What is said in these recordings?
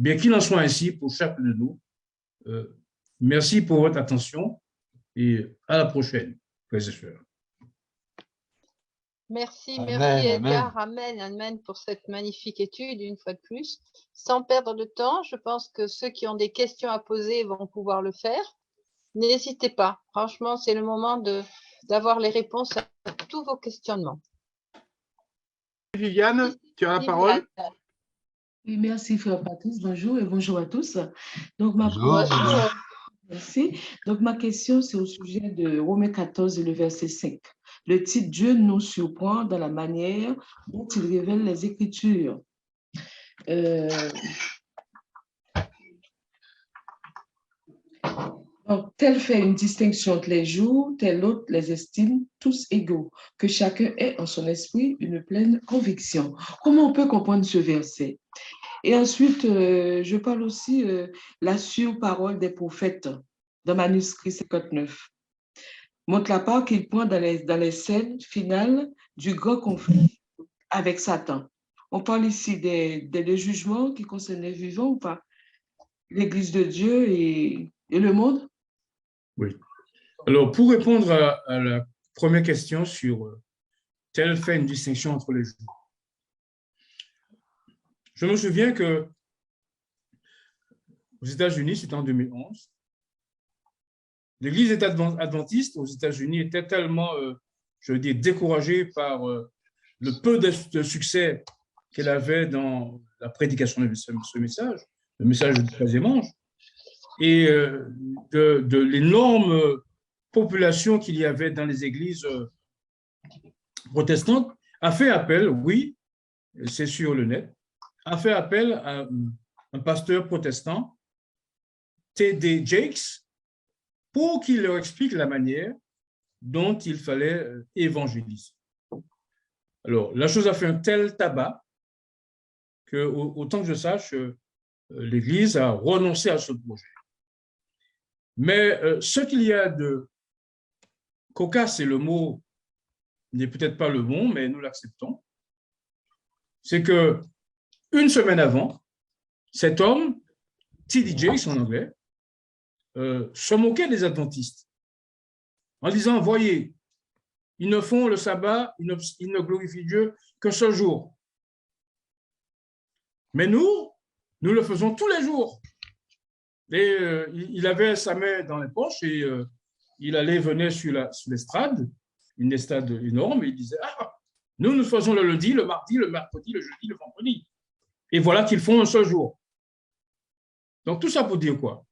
Bien qu'il en soit ainsi pour chacun de nous. Merci pour votre attention et à la prochaine, frères et sœurs. Merci, Amen, merci Edgar. amen. Amen, amen pour cette magnifique étude, une fois de plus. Sans perdre de temps, je pense que ceux qui ont des questions à poser vont pouvoir le faire. N'hésitez pas. Franchement, c'est le moment d'avoir les réponses à tous vos questionnements. Viviane, tu as la parole. Oui, merci, frère Patrice. Bonjour et bonjour à tous. Donc, Bonjour. Merci. Donc, ma question, c'est au sujet de Romains 14 et le verset 5. Le titre Dieu nous surprend dans la manière dont il révèle les Écritures. Donc, tel fait une distinction entre les jours, tel autre les estime tous égaux, que chacun ait en son esprit une pleine conviction. Comment on peut comprendre ce verset? Et ensuite, je parle aussi la surparole des prophètes dans manuscrit 59. Montre la part qu'il prend dans les scènes finales du grand conflit avec Satan. On parle ici des jugements qui concernent les vivants ou pas? L'Église de Dieu et le monde? Oui. Alors, pour répondre à la première question sur tel fait une distinction entre les jours, je me souviens que aux États-Unis, c'était en 2011, l'Église adventiste aux États-Unis était tellement, je veux dire, découragée par le peu de succès qu'elle avait dans la prédication de ce message, le message du troisième ange, et de l'énorme population qu'il y avait dans les églises protestantes, a fait appel, oui, c'est sur le net, a fait appel à un pasteur protestant, T.D. Jakes, pour qu'il leur explique la manière dont il fallait évangéliser. Alors, la chose a fait un tel tabac que, autant que je sache, l'Église a renoncé à ce projet. Mais ce qu'il y a de cocasse, et le mot n'est peut-être pas le bon, mais nous l'acceptons, c'est que une semaine avant, cet homme, T.D. Jakes en anglais, se moquait des adventistes en disant, voyez, ils ne font le sabbat, ils ne glorifient Dieu qu'un seul jour. Mais nous le faisons tous les jours. Et il avait sa main dans les poches et il venait sur l'estrade, une estrade énorme, et il disait, ah, nous faisons le lundi, le mardi, le mercredi, le jeudi, le vendredi. Et voilà qu'ils font un seul jour. Donc, tout ça pour dire quoi?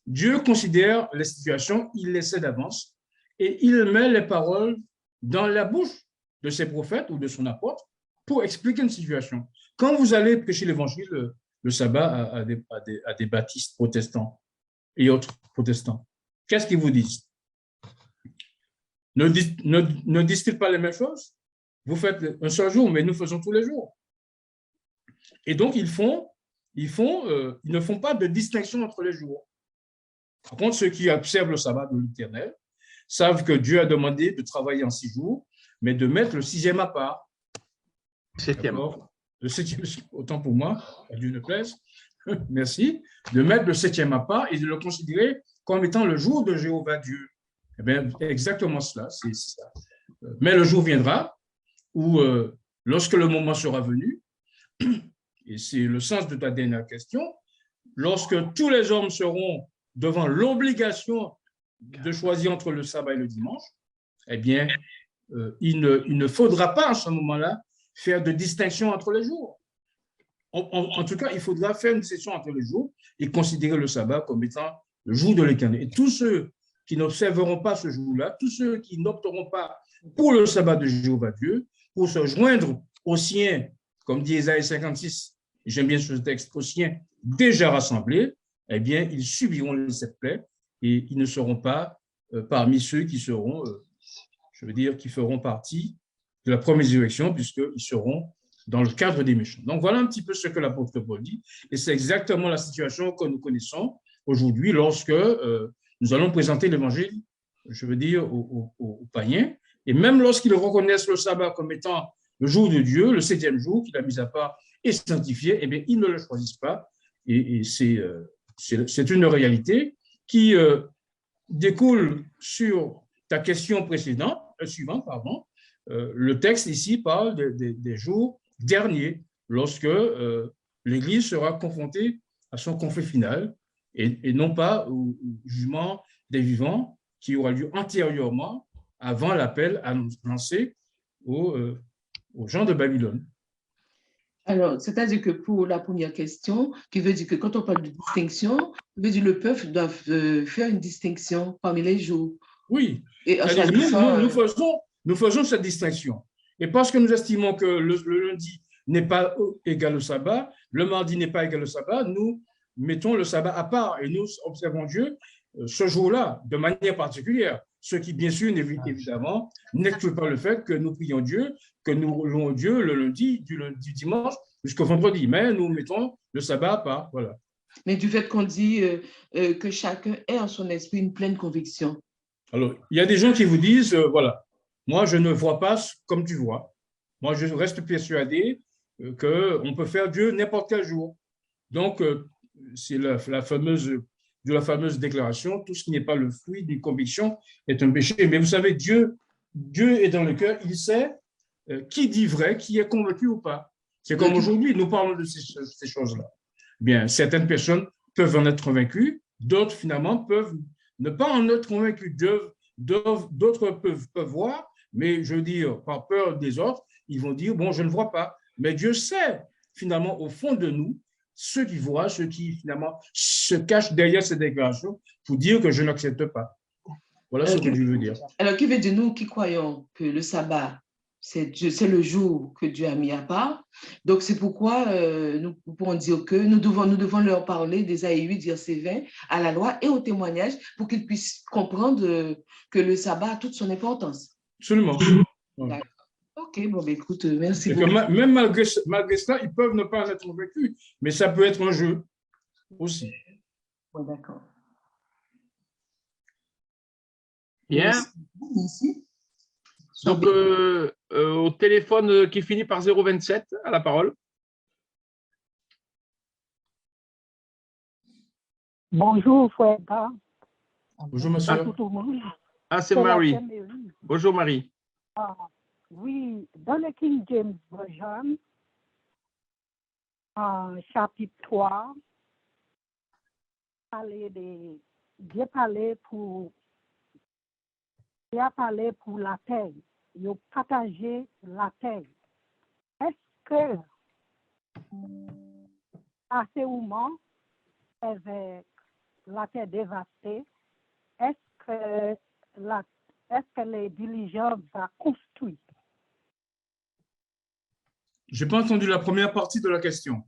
Dieu considère les situations, il les sait d'avance, et il met les paroles dans la bouche de ses prophètes ou de son apôtre pour expliquer une situation. Quand vous allez prêcher l'évangile, le sabbat à des baptistes protestants et autres protestants, qu'est-ce qu'ils vous disent? Ne disent-ils pas les mêmes choses? Vous faites un seul jour, mais nous faisons tous les jours. Et donc, ils ne font pas de distinction entre les jours. Par contre, ceux qui observent le sabbat de l'Éternel savent que Dieu a demandé de travailler en 6 jours, mais de mettre le 6e à part. Le 7e, autant pour moi, à Dieu ne plaise, merci, de mettre le 7e à part et de le considérer comme étant le jour de Jéhovah Dieu. Eh bien, exactement cela, c'est ça. Mais le jour viendra où, lorsque le moment sera venu, et c'est le sens de ta dernière question, lorsque tous les hommes seront devant l'obligation de choisir entre le sabbat et le dimanche, eh bien, il ne faudra pas à ce moment-là faire de distinction entre les jours. En tout cas, il faudra faire une distinction entre les jours et considérer le sabbat comme étant le jour de l'Éternel. Et tous ceux qui n'observeront pas ce jour-là, tous ceux qui n'opteront pas pour le sabbat de Jéhovah Dieu, pour se joindre aux siens, comme dit Ésaïe 56, j'aime bien ce texte, aux siens déjà rassemblés, eh bien, ils subiront les 7 plaies et ils ne seront pas parmi ceux qui seront, je veux dire, qui feront partie de la première résurrection, puisqu'ils seront dans le cadre des méchants. Donc, voilà un petit peu ce que l'apôtre Paul dit, et c'est exactement la situation que nous connaissons aujourd'hui lorsque nous allons présenter l'évangile, je veux dire, aux païens, et même lorsqu'ils reconnaissent le sabbat comme étant le jour de Dieu, le 7e jour qu'il a mis à part et sanctifié, eh bien, ils ne le choisissent pas, Et c'est une réalité qui découle sur ta question suivante, pardon. Le texte ici parle des jours derniers, lorsque l'Église sera confrontée à son conflit final et non pas au jugement des vivants qui aura lieu antérieurement, avant l'appel annoncé aux gens de Babylone. Alors, c'est-à-dire que pour la première question, qui veut dire que quand on parle de distinction, ça veut dire que le peuple doit faire une distinction parmi les jours. Oui, Et nous faisons cette distinction. Et parce que nous estimons que le lundi n'est pas égal au sabbat, le mardi n'est pas égal au sabbat, nous mettons le sabbat à part et nous observons Dieu ce jour-là de manière particulière. Ce qui, bien sûr, évidemment, n'exclut pas le fait que nous prions Dieu, que nous louons Dieu le lundi, du dimanche jusqu'au vendredi. Mais nous mettons le sabbat à part. Voilà. Mais du fait qu'on dit que chacun ait en son esprit une pleine conviction. Alors, il y a des gens qui vous disent, voilà, moi, je ne vois pas comme tu vois. Moi, je reste persuadé qu'on peut faire Dieu n'importe quel jour. Donc, c'est la fameuse déclaration, tout ce qui n'est pas le fruit d'une conviction est un péché. Mais vous savez, Dieu est dans le cœur, il sait qui dit vrai, qui est convaincu ou pas. C'est comme aujourd'hui, nous parlons de ces choses-là. Bien, certaines personnes peuvent en être convaincues, d'autres, finalement, peuvent ne pas en être convaincus. D'autres peuvent voir, mais je veux dire, par peur des autres, ils vont dire, bon, je ne vois pas. Mais Dieu sait, finalement, au fond de nous, ceux qui voient, ceux qui, finalement, se cachent derrière ces déclarations pour dire que je n'accepte pas. Voilà ce que Dieu veut dire. Alors, qui veut dire nous qui croyons que le sabbat, c'est le jour que Dieu a mis à part. Donc, c'est pourquoi nous pouvons dire que nous devons leur parler d'Ésaïe 8, verset 20, à la loi et au témoignage pour qu'ils puissent comprendre que le sabbat a toute son importance. Absolument. D'accord. OK, bon, écoute, merci beaucoup. Même malgré cela, ils peuvent ne pas être convaincus, mais ça peut être un jeu aussi. Bon, d'accord. Bien. Merci. Donc, au téléphone qui finit par 027, à la parole. Bonjour, frère. Bonjour, monsieur. Ah, c'est Marie. Bonjour, Marie. Oui, dans le King James Version, chapitre 3, Dieu a parlé pour la terre. Il a partagé la terre. Est-ce que, à ce moment, avec la terre dévastée, est-ce que les diligents vont construire? Je n'ai pas entendu la première partie de la question.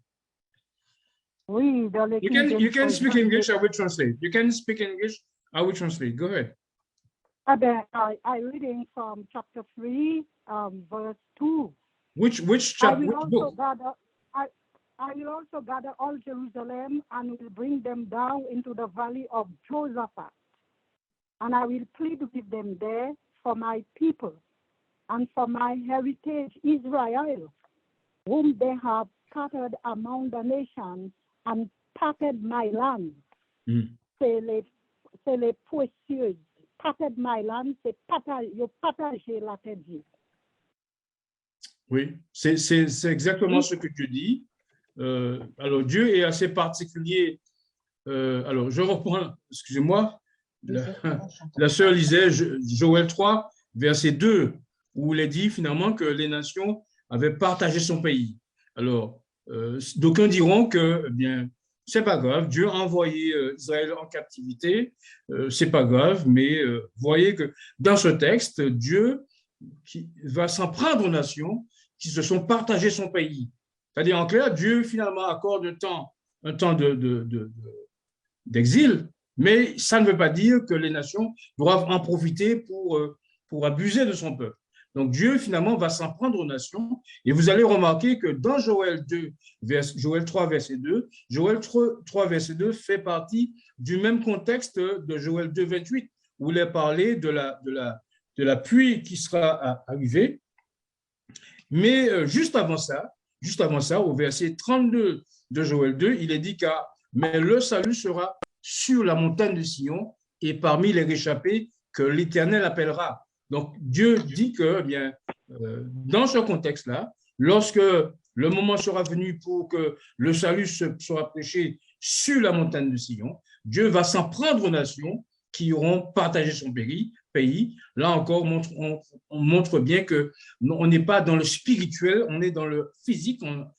Oui, dans le You can speak English, I will translate. You can speak English, I will translate. Go ahead. I'm reading from chapter 3, verse 2. Which chapter? Which book? I will also gather all Jerusalem and will bring them down into the valley of Josaphat. And I will plead with them there for my people and for my heritage Israel, whom they have scattered among the nations and parted my land. C'est les précieux. Parted my land, c'est partager la terre. Oui, c'est exactement ce que Dieu dit. Alors, Dieu est assez particulier. Alors, je reprends, excusez-moi, la sœur lisait Joël 3, verset 2, où il est dit finalement que les nations avaient partagé son pays. Alors, d'aucuns diront que, eh bien, c'est pas grave, Dieu a envoyé Israël en captivité, c'est pas grave, mais voyez que dans ce texte, Dieu qui va s'en prendre aux nations qui se sont partagées son pays. C'est-à-dire, en clair, Dieu finalement accorde un temps d'exil, mais ça ne veut pas dire que les nations doivent en profiter pour abuser de son peuple. Donc Dieu finalement va s'en prendre aux nations et vous allez remarquer que dans Joël 3, verset 2, Joël 3, verset 2 fait partie du même contexte de Joël 2, 28, où il est parlé de la pluie qui sera arrivée. Mais juste avant ça, au verset 32 de Joël 2, il est dit mais le salut sera sur la montagne de Sion et parmi les réchappés que l'Éternel appellera. Donc, Dieu dit que, dans ce contexte-là, lorsque le moment sera venu pour que le salut soit prêché sur la montagne de Sion, Dieu va s'en prendre aux nations qui auront partagé son pays. Là encore, on montre bien qu'on n'est pas dans le spirituel, on est dans le physique, on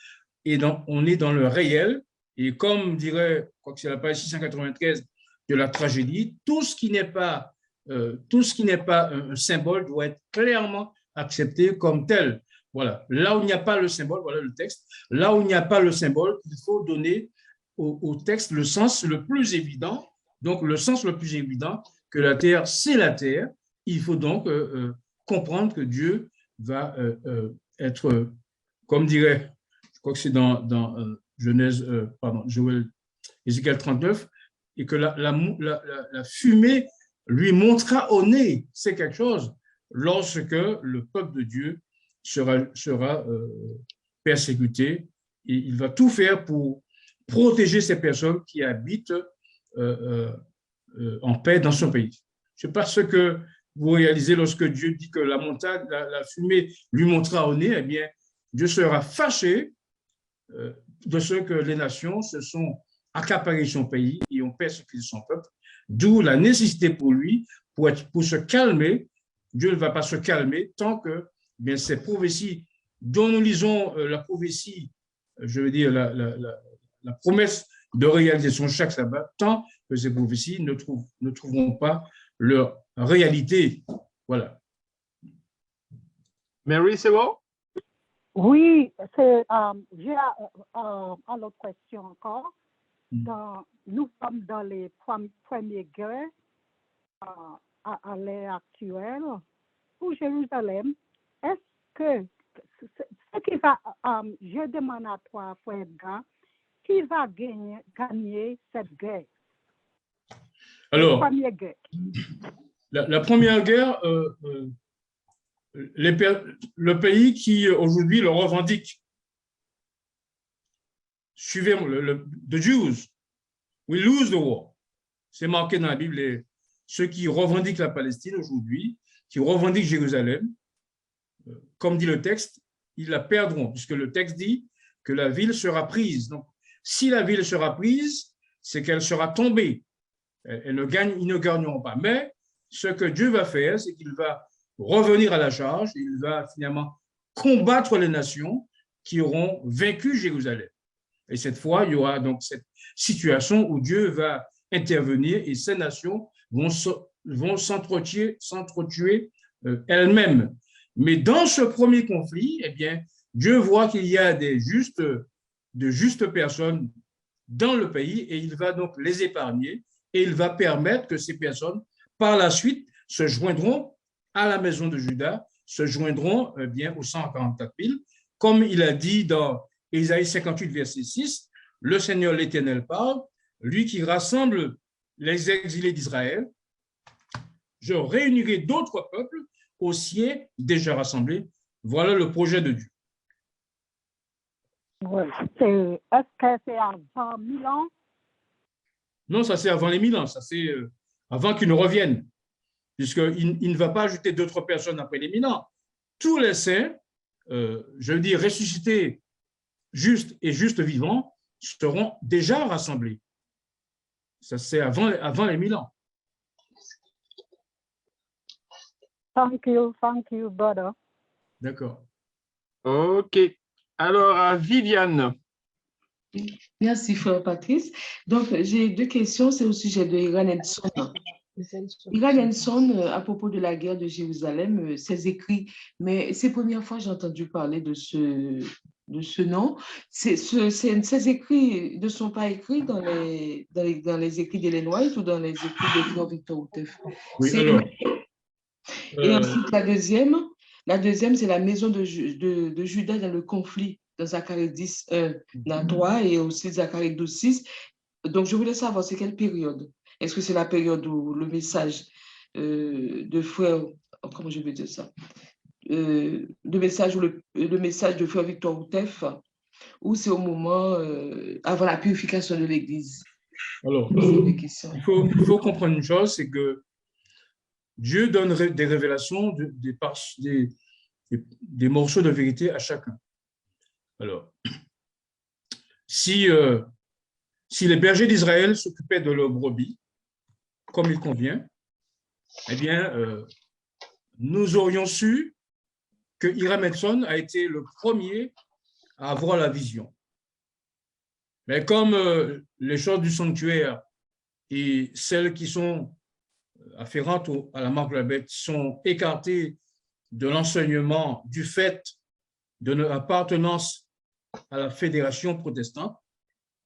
est dans le réel. Et comme dirait, je crois que c'est la page 693 de la tragédie, tout ce qui n'est pas un symbole doit être clairement accepté comme tel. Voilà. Là où il n'y a pas le symbole, voilà le texte. Là où il n'y a pas le symbole, il faut donner au texte le sens le plus évident. Donc, le sens le plus évident que la terre, c'est la terre. Il faut donc comprendre que Dieu va être, comme dirait, je crois que c'est dans Joël, Ézéchiel 39, et que la fumée lui montrera au nez. C'est quelque chose lorsque le peuple de Dieu sera persécuté. Et il va tout faire pour protéger ces personnes qui habitent en paix dans son pays. Je ne sais pas ce que vous réalisez lorsque Dieu dit que la montagne, la fumée lui montrera au nez, eh bien, Dieu sera fâché de ce que les nations se sont accaparées son pays et ont persécuté son peuple, d'où la nécessité pour lui, pour se calmer. Dieu ne va pas se calmer tant que ces prophéties dont nous lisons la prophétie, je veux dire la promesse de réalisation chaque sabbat, tant que ces prophéties ne trouveront pas leur réalité. Voilà. Mary, c'est bon? Oui, j'ai une autre question encore. Nous sommes dans les premières guerres à l'ère actuelle. Pour Jérusalem, est-ce que ce qui va, je demande à toi, frère Edgar, qui va gagner cette guerre? Alors, la première guerre. La première guerre, le pays qui aujourd'hui le revendique, suivez the Jews will lose the war. C'est marqué dans la Bible, ceux qui revendiquent la Palestine aujourd'hui, qui revendiquent Jérusalem, comme dit le texte, ils la perdront, puisque le texte dit que la ville sera prise. Donc, si la ville sera prise, c'est qu'elle sera tombée. Ils ne gagneront pas. Mais ce que Dieu va faire, c'est qu'il va revenir à la charge, il va finalement combattre les nations qui auront vaincu Jérusalem. Et cette fois, il y aura donc cette situation où Dieu va intervenir et ces nations vont s'entretuer elles-mêmes. Mais dans ce premier conflit, eh bien, Dieu voit qu'il y a de justes personnes dans le pays et il va donc les épargner et il va permettre que ces personnes, par la suite, se joindront à la maison de Juda, se joindront aux 144 000. Comme il a dit dans Ésaïe 58, verset 6, le Seigneur l'Éternel parle, lui qui rassemble les exilés d'Israël, je réunirai d'autres peuples aux siens déjà rassemblés. Voilà le projet de Dieu. Ouais. Est-ce que c'est avant 1000 ans? Non, ça c'est avant les 1000 ans, ça c'est avant qu'ils ne reviennent, puisqu'il ne va pas ajouter d'autres personnes après les 1000 ans. Tous les saints, je veux dire ressuscités, justes et justes vivants, seront déjà rassemblés. Ça c'est avant les 1000 ans. Thank you, brother. D'accord. OK. Alors, à Viviane. Merci, frère Patrice. Donc, j'ai deux questions. C'est au sujet de Iran Henson. Iran Henson, à propos de la guerre de Jérusalem, ses écrits, mais c'est la première fois que j'ai entendu parler de ce nom. Ces écrits ne sont pas écrits dans les écrits d'Ellen White ou dans les écrits de Frère Victor Outef. Oui, alors. Et ensuite, la deuxième, c'est la maison de Juda dans le conflit, dans Zacharie 10, 1, 3 et aussi Zacharie 12, 6. Donc, je voulais savoir, c'est quelle période? Est-ce que c'est la période où le message de frère, comment je vais dire ça? Le message de frère Victor Outef ou c'est au moment avant la purification de l'Église? Alors, C'est des questions. il faut comprendre une chose, c'est que Dieu donne des révélations, des morceaux de vérité à chacun. Alors, si les bergers d'Israël s'occupaient de leurs brebis, comme il convient, eh bien, nous aurions su que Hiram Edson a été le premier à avoir la vision. Mais comme les choses du sanctuaire et celles qui sont afférentes à la marque de la bête sont écartées de l'enseignement du fait de notre appartenance à la fédération protestante,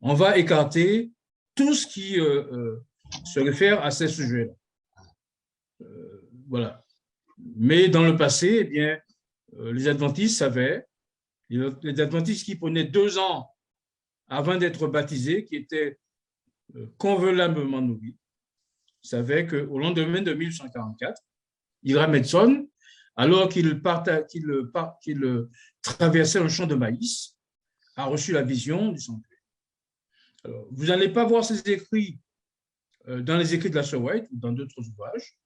on va écarter tout ce qui se réfère à ces sujets-là. Voilà. Mais dans le passé, eh bien, les adventistes savaient, les adventistes qui prenaient 2 ans avant d'être baptisés, qui étaient convenablement nourris, savaient qu'au lendemain de 1844, Hiram Edson, alors qu'il traversait un champ de maïs, a reçu la vision du sanctuaire. Alors, vous n'allez pas voir ces écrits dans les écrits de la sœur White ou dans d'autres ouvrages,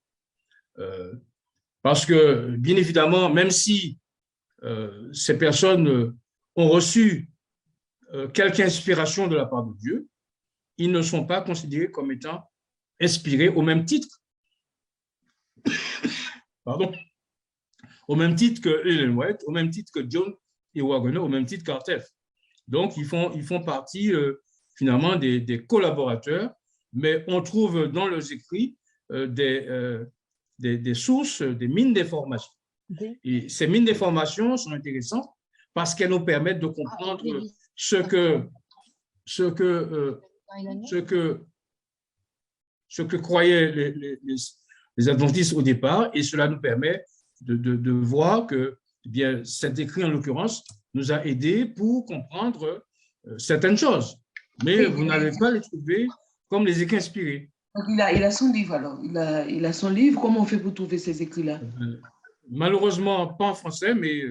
parce que, bien évidemment, même si ces personnes ont reçu quelque inspiration de la part de Dieu, ils ne sont pas considérés comme étant inspirés au même titre, au même titre que Ellen White, au même titre que John et Waggoner, au même titre qu'Artef. Donc, ils font partie finalement des collaborateurs, mais on trouve dans leurs écrits des sources, des mines d'informations. Et ces mines d'informations sont intéressantes parce qu'elles nous permettent de comprendre ce que croyaient les adventistes au départ, et cela nous permet de voir que eh bien, cet écrit, en l'occurrence, nous a aidés pour comprendre certaines choses. Mais vous n'allez pas les trouver comme les écrits inspirés. Donc, il a son livre, alors. Il a son livre. Comment on fait pour trouver ces écrits-là? Malheureusement, pas en français, mais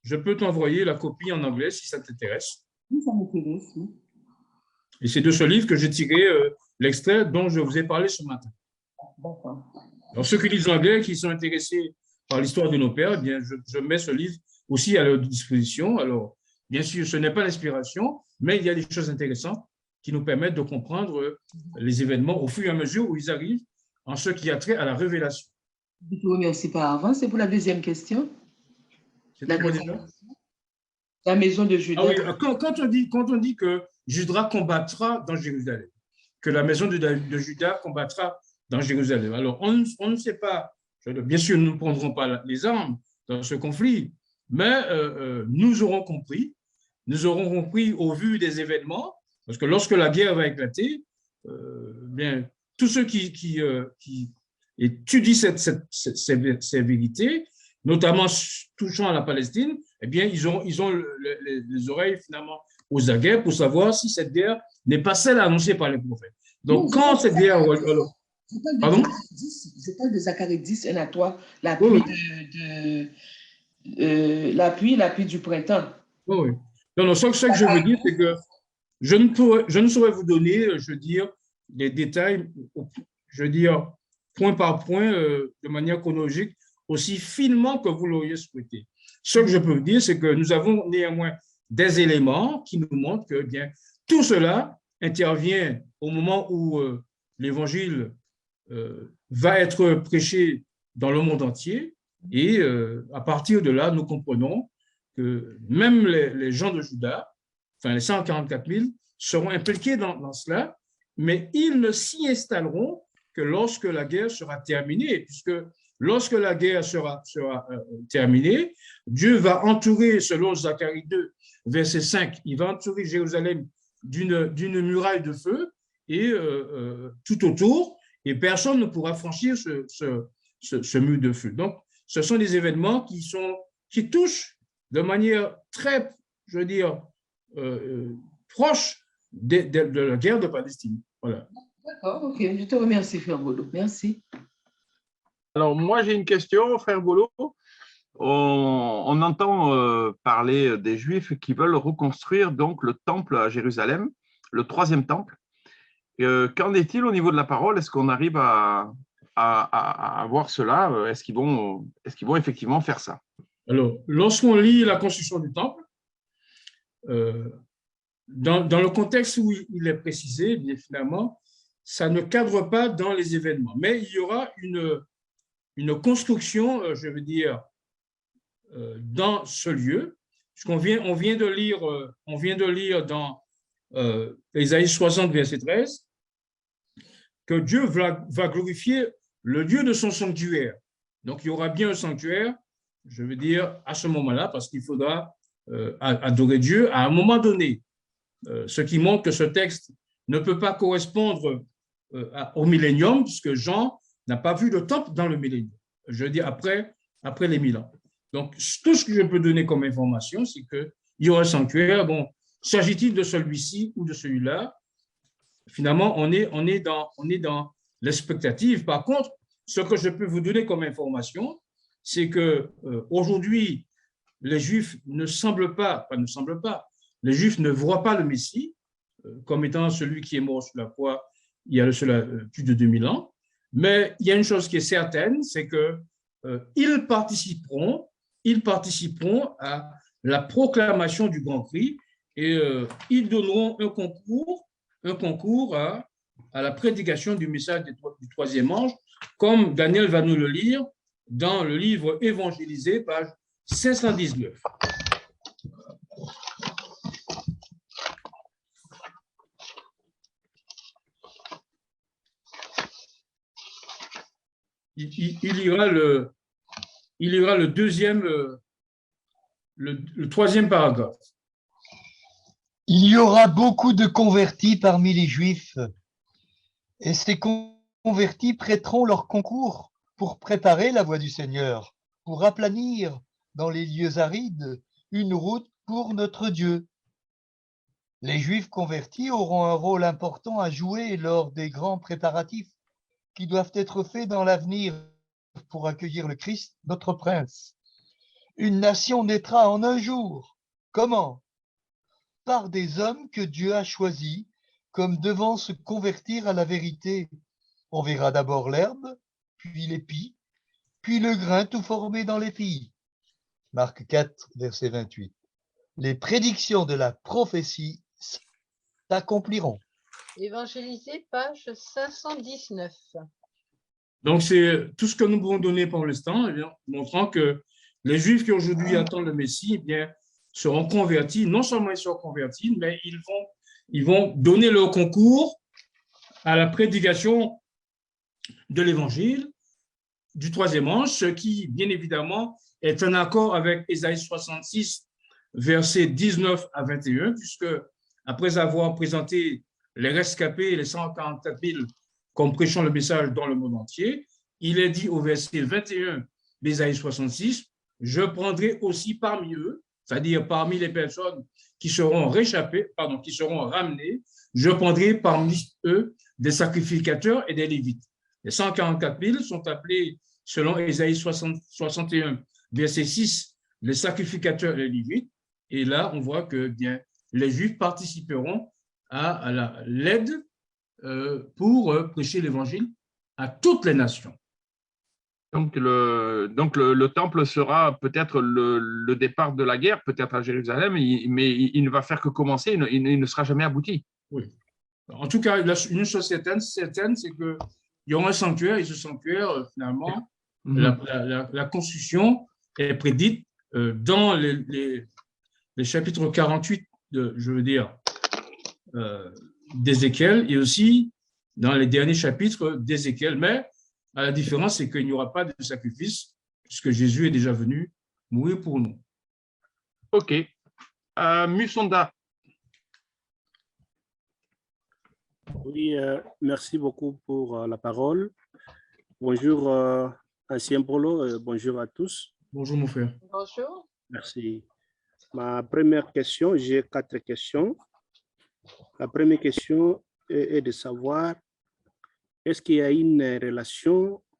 je peux t'envoyer la copie en anglais si ça t'intéresse. Oui, ça m'intéresse, oui. Et c'est de ce livre que j'ai tiré l'extrait dont je vous ai parlé ce matin. D'accord. Alors, ceux qui lisent l'anglais, qui sont intéressés par l'histoire de nos pères, eh bien, je mets ce livre aussi à leur disposition. Alors, bien sûr, ce n'est pas l'inspiration, mais il y a des choses intéressantes qui nous permettent de comprendre les événements au fur et à mesure où ils arrivent en ce qui a trait à la révélation. Je vous remercie par avance. C'est pour la deuxième question. C'était quoi déjà? La maison de Juda. Ah oui, quand on dit que Juda combattra dans Jérusalem, que la maison de Juda combattra dans Jérusalem. Alors, on ne sait pas, bien sûr, nous ne prendrons pas les armes dans ce conflit, mais nous aurons compris au vu des événements, parce que lorsque la guerre va éclater, bien, tous ceux qui étudient ces vérités, notamment touchant à la Palestine, eh bien, ils ont les oreilles finalement aux aguets pour savoir si cette guerre n'est pas celle annoncée par les prophètes. Donc, quand cette guerre… Pardon? Je parle de Zacharie 10, 1 à 3, l'appui du printemps. Oui. Non, ce que je veux dire, c'est que je ne saurais vous donner, je veux dire, des détails, je veux dire, point par point, de manière chronologique, aussi finement que vous l'auriez souhaité. Ce que je peux vous dire, c'est que nous avons néanmoins des éléments qui nous montrent que bien, tout cela intervient au moment où l'Évangile va être prêché dans le monde entier, et à partir de là, nous comprenons que même les gens de Juda, enfin les 144 000, seront impliqués dans cela, mais ils ne s'y installeront que lorsque la guerre sera terminée, puisque lorsque la guerre sera terminée, Dieu va entourer, selon Zacharie 2, verset 5, il va entourer Jérusalem d'une muraille de feu et tout autour, et personne ne pourra franchir ce mur de feu. Donc, ce sont des événements qui touchent de manière très, je veux dire, proche de la guerre de Palestine. Voilà. D'accord, ok. Je te remercie, Frère Bolo. Merci. Alors, moi, j'ai une question, Frère Bolo. on entend parler des Juifs qui veulent reconstruire donc le temple à Jérusalem, le troisième temple. Qu'en est-il au niveau de la parole? Est-ce qu'on arrive à voir cela? Est-ce qu'ils vont effectivement faire ça? Alors, lorsqu'on lit la construction du temple, dans le contexte où il est précisé, bien finalement, ça ne cadre pas dans les événements. Mais il y aura une construction, je veux dire, dans ce lieu. Puisqu'on vient de lire dans Ésaïe 60, verset 13, que Dieu va glorifier le lieu de son sanctuaire. Donc, il y aura bien un sanctuaire, je veux dire, à ce moment-là, parce qu'il faudra adorer Dieu à un moment donné. Ce qui montre que ce texte ne peut pas correspondre au millénium, puisque Jean n'a pas vu de temple dans le millénium. Je veux dire, après les 1000 ans. Donc, tout ce que je peux donner comme information, c'est qu'il y aura un sanctuaire. Bon, s'agit-il de celui-ci ou de celui-là? Finalement, on est dans l'expectative. Par contre, ce que je peux vous donner comme information, c'est que aujourd'hui, les Juifs les Juifs ne voient pas le Messie comme étant celui qui est mort sur la croix il y a plus de 2000 ans. Mais il y a une chose qui est certaine, c'est qu'ils participeront à la proclamation du Grand Prix et ils donneront un concours à la prédication du message du troisième ange, comme Daniel va nous le lire dans le livre Évangélisé, page 519. Il ira le deuxième, le troisième paragraphe. Il y aura beaucoup de convertis parmi les Juifs, et ces convertis prêteront leur concours pour préparer la voie du Seigneur, pour aplanir dans les lieux arides une route pour notre Dieu. Les Juifs convertis auront un rôle important à jouer lors des grands préparatifs qui doivent être faits dans l'avenir pour accueillir le Christ, notre Prince. Une nation naîtra en un jour. Comment? Par des hommes que Dieu a choisis comme devant se convertir à la vérité. On verra d'abord l'herbe, puis l'épi, puis le grain tout formé dans l'épi. Marc 4, verset 28. Les prédictions de la prophétie s'accompliront. Évangélisé, page 519. Donc, c'est tout ce que nous pouvons donner pour l'instant, montrant que les Juifs qui aujourd'hui attendent le Messie, eh bien, seront convertis. Non seulement ils seront convertis, mais ils vont donner leur concours à la prédication de l'Évangile du troisième ange, ce qui, bien évidemment, est en accord avec Ésaïe 66, versets 19 à 21, puisque après avoir présenté les rescapés, les 144 000, comme prêchant le message dans le monde entier, il est dit au verset 21 d'Ésaïe 66, « Je prendrai aussi parmi eux, c'est-à-dire parmi les personnes qui seront qui seront ramenées, je prendrai parmi eux des sacrificateurs et des Lévites. » Les 144 000 sont appelés, selon Ésaïe 61, verset 6, les sacrificateurs et les Lévites. Et là, on voit que bien, les Juifs participeront à l'aide pour prêcher l'Évangile à toutes les nations. Donc, le temple sera peut-être le départ de la guerre, peut-être à Jérusalem, mais il ne va faire que commencer, il ne sera jamais abouti. Oui. En tout cas, une chose certaine, c'est qu'il y aura un sanctuaire, et ce sanctuaire, finalement, la construction est prédite dans les chapitres 48, d'Ézéchiel, et aussi dans les derniers chapitres d'Ézéchiel. Mais la différence, c'est qu'il n'y aura pas de sacrifice, puisque Jésus est déjà venu mourir pour nous. OK. Musonda. Oui, merci beaucoup pour la parole. Bonjour, ancien Polo, bonjour à tous. Bonjour, mon frère. Bonjour. Merci. Ma première question, j'ai 4 questions. La première question est de savoir, est-ce qu'il y a une relation